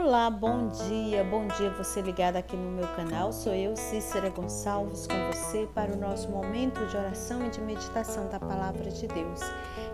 Olá, bom dia você ligado aqui no meu canal. Sou eu, Cícera Gonçalves, com você para o nosso momento de oração e de meditação da Palavra de Deus.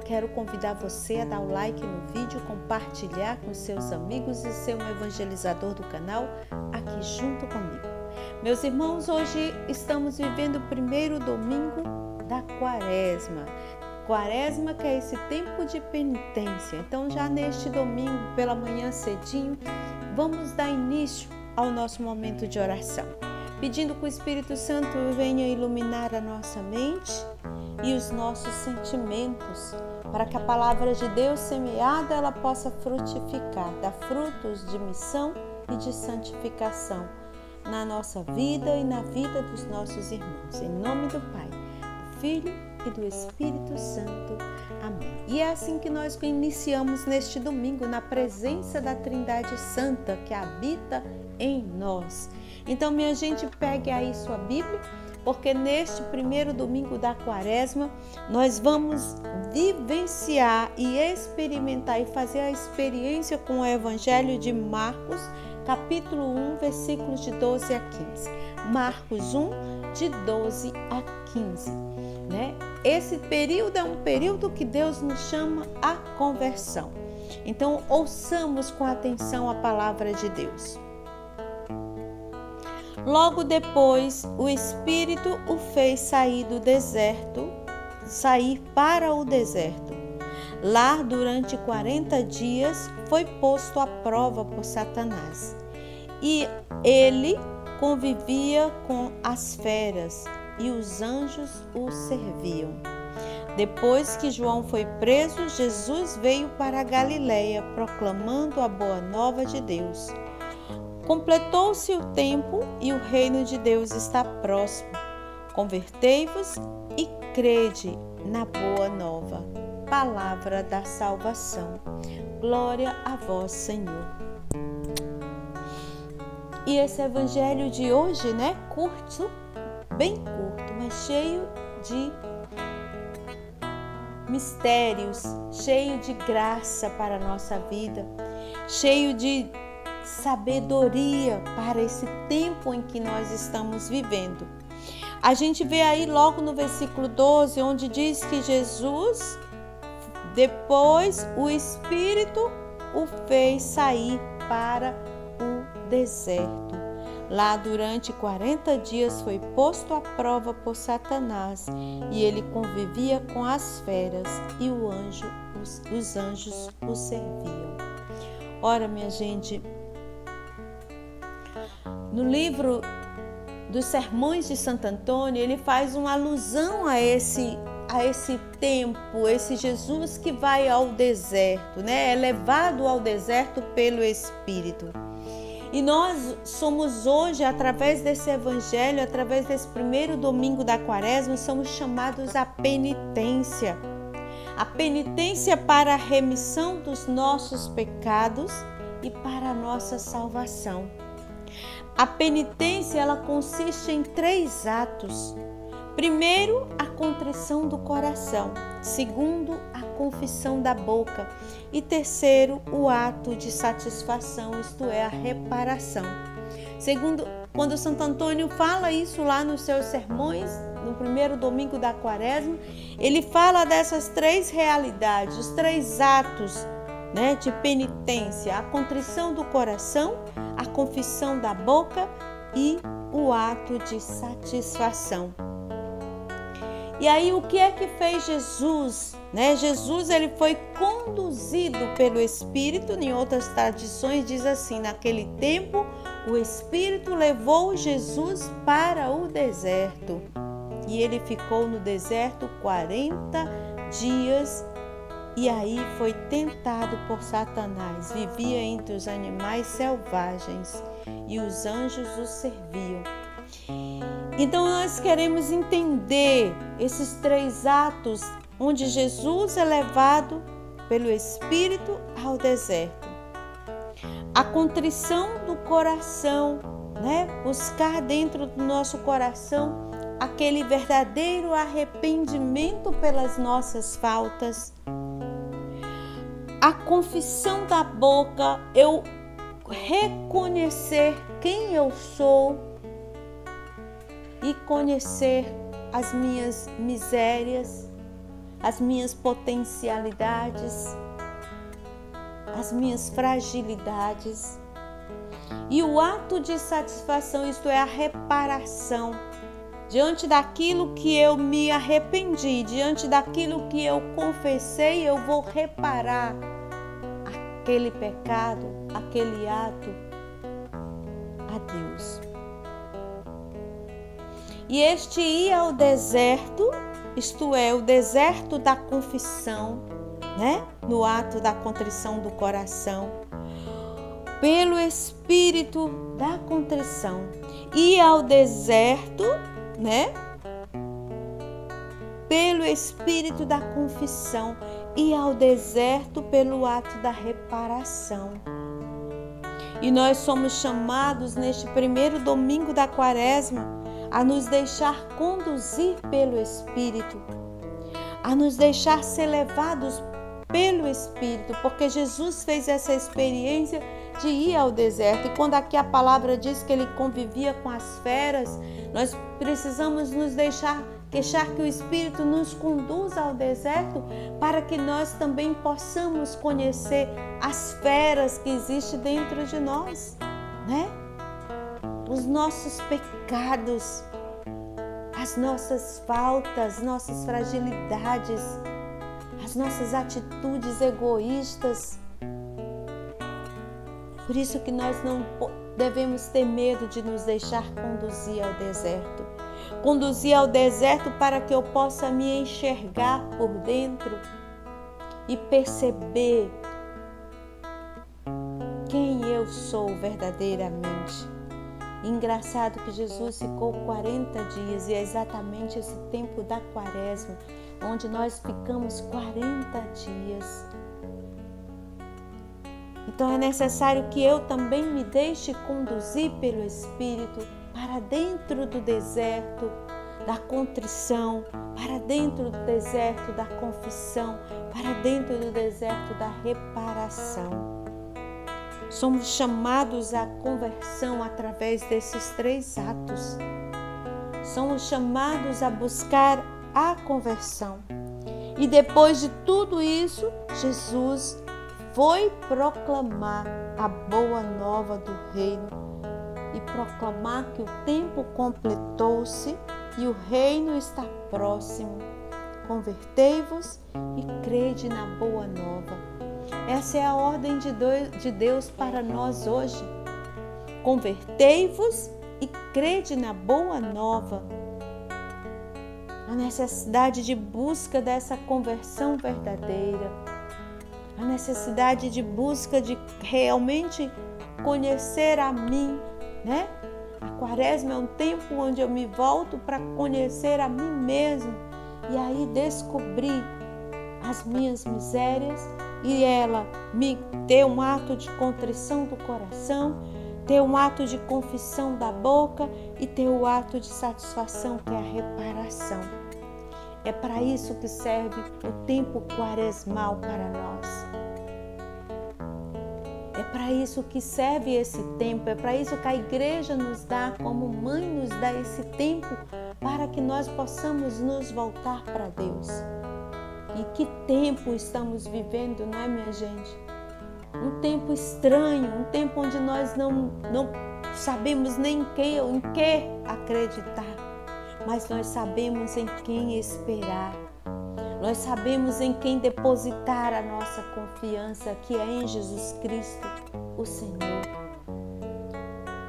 Quero convidar você a dar o like no vídeo, compartilhar com seus amigos e ser um evangelizador do canal aqui junto comigo. Meus irmãos, hoje estamos vivendo o primeiro domingo da Quaresma. Quaresma, que é esse tempo de penitência. Então, já neste domingo, pela manhã cedinho, vamos dar início ao nosso momento de oração, pedindo que o Espírito Santo venha iluminar a nossa mente e os nossos sentimentos, para que a palavra de Deus semeada ela possa frutificar, dar frutos de missão e de santificação na nossa vida e na vida dos nossos irmãos. Em nome do Pai, do Filho e do Espírito Santo. Amém. E é assim que nós iniciamos neste domingo, na presença da Trindade Santa que habita em nós. Então, minha gente, pegue aí sua Bíblia, porque neste primeiro domingo da Quaresma, nós vamos vivenciar e experimentar e fazer a experiência com o Evangelho de Marcos, capítulo 1, versículos de 12 a 15. Marcos 1, de 12 a 15. Esse período é um período que Deus nos chama à conversão. Então, ouçamos com atenção a palavra de Deus. Logo depois, o Espírito o fez sair para o deserto. Lá, durante 40 dias, foi posto à prova por Satanás. E ele convivia com as feras, e os anjos o serviam. Depois que João foi preso, Jesus veio para a Galileia, proclamando a boa nova de Deus. Completou-se o tempo e o reino de Deus está próximo. Convertei-vos e crede na boa nova. Palavra da salvação. Glória a vós, Senhor. E esse evangelho de hoje, curto, bem curto, mas cheio de mistérios, cheio de graça para a nossa vida, cheio de sabedoria para esse tempo em que nós estamos vivendo. A gente vê aí logo no versículo 12, onde diz que Jesus, depois o Espírito o fez sair para o deserto. Lá durante 40 dias foi posto à prova por Satanás e ele convivia com as feras e os anjos o serviam. Ora, minha gente, no livro dos Sermões de Santo Antônio, ele faz uma alusão a esse tempo, esse Jesus que vai ao deserto, é levado ao deserto pelo Espírito. E nós somos hoje, através desse evangelho, através desse primeiro domingo da Quaresma, somos chamados à penitência. A penitência para a remissão dos nossos pecados e para a nossa salvação. A penitência, ela consiste em 3 atos. Primeiro, a contrição do coração. Segundo, a confissão da boca. E terceiro, o ato de satisfação, isto é, a reparação. Segundo, quando Santo Antônio fala isso lá nos seus sermões, no primeiro domingo da Quaresma, ele fala dessas 3 realidades, os 3 atos de penitência: a contrição do coração, a confissão da boca e o ato de satisfação. E aí, o que é que fez Jesus? Jesus, ele foi conduzido pelo Espírito. Em outras tradições diz assim: naquele tempo o Espírito levou Jesus para o deserto e ele ficou no deserto 40 dias e aí foi tentado por Satanás. Vivia entre os animais selvagens e os anjos o serviam. Então nós queremos entender esses 3 atos onde Jesus é levado pelo Espírito ao deserto. A contrição do coração, buscar dentro do nosso coração aquele verdadeiro arrependimento pelas nossas faltas. A confissão da boca, eu reconhecer quem eu sou e conhecer as minhas misérias, as minhas potencialidades, as minhas fragilidades. E o ato de satisfação, isto é, a reparação, diante daquilo que eu me arrependi, diante daquilo que eu confessei, eu vou reparar aquele pecado, aquele ato a Deus. E este ir ao deserto, isto é, o deserto da confissão, né? No ato da contrição do coração, pelo espírito da contrição. Ir ao deserto, né? Pelo espírito da confissão. Ir ao deserto pelo ato da reparação. E nós somos chamados neste primeiro domingo da Quaresma a nos deixar conduzir pelo Espírito, a nos deixar ser levados pelo Espírito, porque Jesus fez essa experiência de ir ao deserto. E quando aqui a palavra diz que ele convivia com as feras, nós precisamos nos deixar que o Espírito nos conduza ao deserto para que nós também possamos conhecer as feras que existem dentro de nós, né? Os nossos pecados, as nossas faltas, nossas fragilidades, as nossas atitudes egoístas. Por isso que nós não devemos ter medo de nos deixar conduzir ao deserto. Conduzir ao deserto para que eu possa me enxergar por dentro e perceber quem eu sou verdadeiramente. Engraçado que Jesus ficou 40 dias e é exatamente esse tempo da Quaresma, onde nós ficamos 40 dias. Então é necessário que eu também me deixe conduzir pelo Espírito para dentro do deserto da contrição, para dentro do deserto da confissão, para dentro do deserto da reparação. Somos chamados à conversão através desses 3 atos. Somos chamados a buscar a conversão. E depois de tudo isso, Jesus foi proclamar a boa nova do reino e proclamar que o tempo completou-se e o reino está próximo. Convertei-vos e crede na boa nova. Essa é a ordem de Deus para nós hoje. Convertei-vos e crede na boa nova. A necessidade de busca dessa conversão verdadeira. A necessidade de busca de realmente conhecer a mim, né? A Quaresma é um tempo onde eu me volto para conhecer a mim mesmo e aí descobrir as minhas misérias e ela me ter um ato de contrição do coração, ter um ato de confissão da boca e ter o ato de satisfação, que é a reparação. É para isso que serve o tempo quaresmal para nós. É para isso que serve esse tempo, é para isso que a igreja nos dá, como mãe nos dá esse tempo, para que nós possamos nos voltar para Deus. E que tempo estamos vivendo, não é, minha gente? Um tempo estranho, um tempo onde nós não sabemos nem em que acreditar, mas nós sabemos em quem esperar. Nós sabemos em quem depositar a nossa confiança, que é em Jesus Cristo, o Senhor.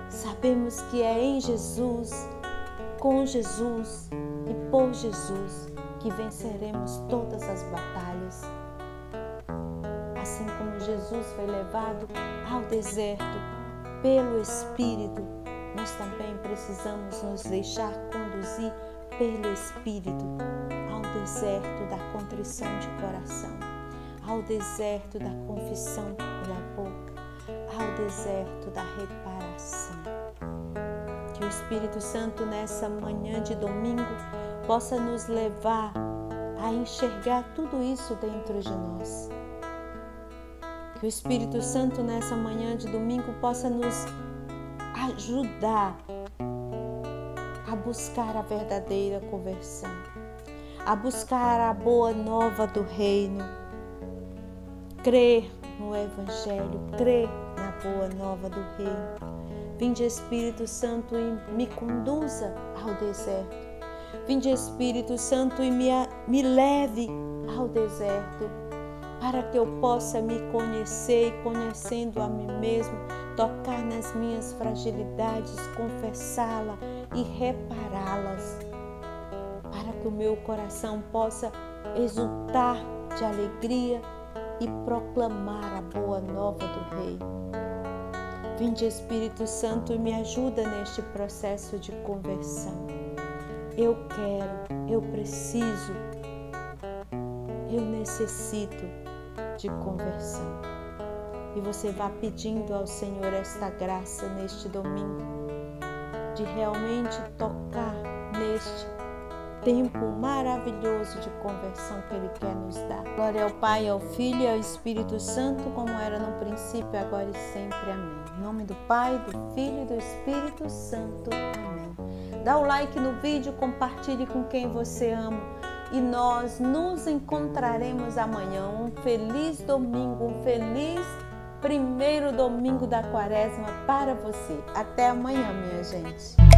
Sabemos que é em Jesus, com Jesus e por Jesus que venceremos todas as batalhas. Assim como Jesus foi levado ao deserto pelo Espírito, nós também precisamos nos deixar conduzir pelo Espírito ao deserto da contrição de coração, ao deserto da confissão pela boca, ao deserto da reparação. Que o Espírito Santo nessa manhã de domingo possa nos levar a enxergar tudo isso dentro de nós. Que o Espírito Santo nessa manhã de domingo possa nos ajudar a buscar a verdadeira conversão, a buscar a boa nova do reino, crer no Evangelho, crer na boa nova do reino. Vinde Espírito Santo e me conduza ao deserto. Vinde Espírito Santo e me leve ao deserto, para que eu possa me conhecer e, conhecendo a mim mesmo, tocar nas minhas fragilidades, confessá-la e repará-las, para que o meu coração possa exultar de alegria e proclamar a boa nova do Rei. Vinde Espírito Santo e me ajuda neste processo de conversão. Eu quero, eu preciso, eu necessito de conversão. E você vá pedindo ao Senhor esta graça neste domingo, de realmente tocar neste tempo maravilhoso de conversão que Ele quer nos dar. Glória ao Pai, ao Filho e ao Espírito Santo, como era no princípio, agora e sempre. Amém. Em nome do Pai, do Filho e do Espírito Santo. Amém. Dá o like no vídeo, compartilhe com quem você ama e nós nos encontraremos amanhã. Um feliz domingo, um feliz primeiro domingo da Quaresma para você. Até amanhã, minha gente.